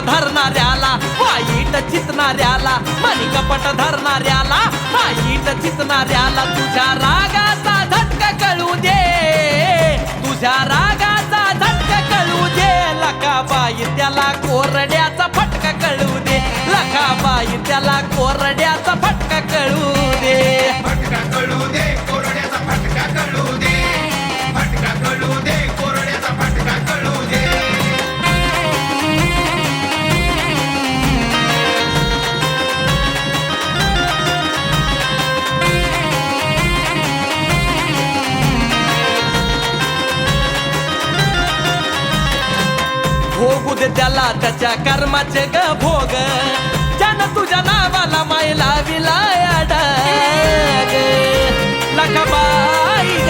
धरणाऱ्याला वाईट चितणाऱ्याला मनी कपट धरणाऱ्याला वाईट चितणाऱ्याला तुझ्या रागाचा झटका कळू दे, तुझ्या रागाचा झटका कळू दे. लखाबाई त्याला कोरड्याचा फटका कळू दे, लखाबाई त्याला कोरड्याचा फटका कळू दे. फटका कळू दे, कोरड्याचा फटका कळू दे, फटका कळू दे, कोरड्याचा फटका कळू दे. भोगू दे त्याला त्याच्या कर्माचे ग भोग, ज्यानं तुझ्या नावाला मायला विलाया डाग. लखाबाई ग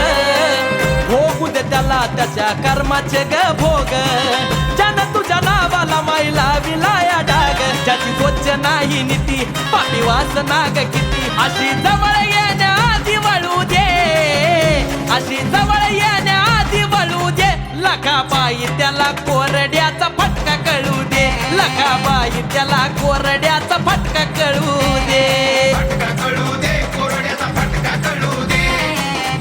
भोगू दे त्याला त्याच्या कर्माचे ग भोग, ज्यानं तुझ्या नावाला मायला विलाया डाग. ज्याची स्वच्छ नाही नीती पापी वासना ग किती, अशी जवळ येण्याआधी वळू दे, अशी जवळ येण्याआधी वळू दे. लखाबाई त्याला कोरड्याचा फटका कळू दे, लखाबाई त्याला कोरड्याचा फटका कळू दे. फटका कळू दे, कोरड्याचा फटका कळू दे,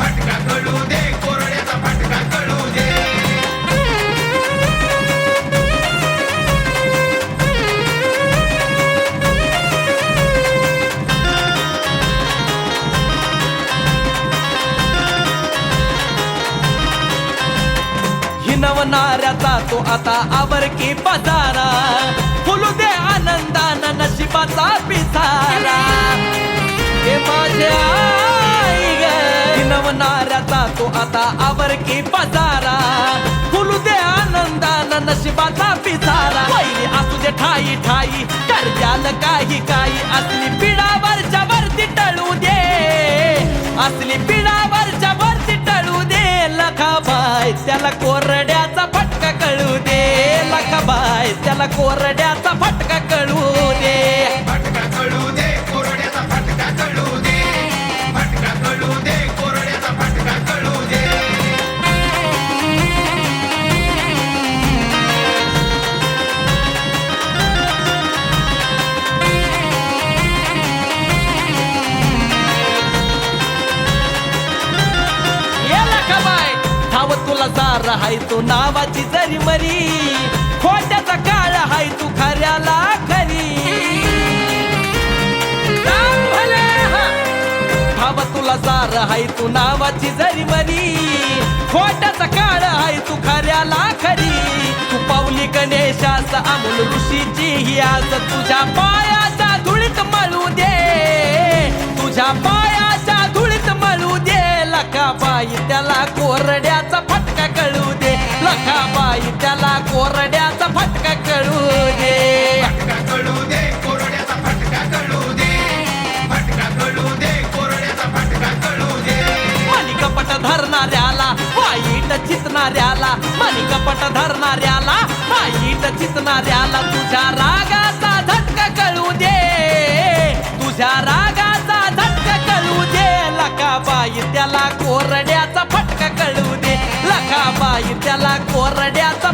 फटका कळू दे, कोरड्याचा फटका कळू दे. हिनवणाऱ्याचा तो आता आवर की पसारा, फुलू दे आनंदानं नशिबाचा पिसारा. हे माझे आई ग हिनवणाऱ्याचा तो आता आवर की पसारा, फुलू दे आनंदानं नशिबाचा पिसारा. पहिली असू दे ठाई ठाई कर्जाल काही काही, असली पिढावरच्या वरती टळू दे, असली पिढावरच्या वरती टळू दे. लखाबाई त्याला कोरड्याचा फटका कळू दे, लखाबाई त्याला कोरड्याचा फटका कळू दे. फटका कळू दे, कोरड्याचा फटका कळू दे, फटका कळू दे, कोरड्याचा फटका कळू दे. ये लखाबाई ठाव तुला सार हाय तू नावाची जरी मरी, खोट्याचा काळ हाय तू खऱ्याला खरी. राम भले हा. ठाव तुला सार हाय तू नावाची जरी मरी, खोट्याचा काळ हाय तू खऱ्याला खरी. तू पावली गणेशाचा अमोल ऋषीची ही आज, तुझ्या पायाच्या धुळीत मळू दे, तुझ्या पायाच्या धुळीत मळू दे. लखाबाई त्याला कोरड्याचा फटका कळू दे, लखाबाई त्याला कोरड्याचा फटका कळू दे. फटका कळू दे, कोरड्याचा फटका कळू दे, फटका कळू दे, कोरड्याचा फटका कळू दे. मनी कपट धरणाऱ्याला वाईट चितणाऱ्याला, मनी कपट धरणाऱ्याला वाईट चितणाऱ्याला तुझ्या रागाचा झटका कळू दे, तुझ्या रागाचा झटका कळू दे. लखाबाई त्याला कोरड्याचा फटका कळू दे, लखाबाई त्याला कोरड्याचा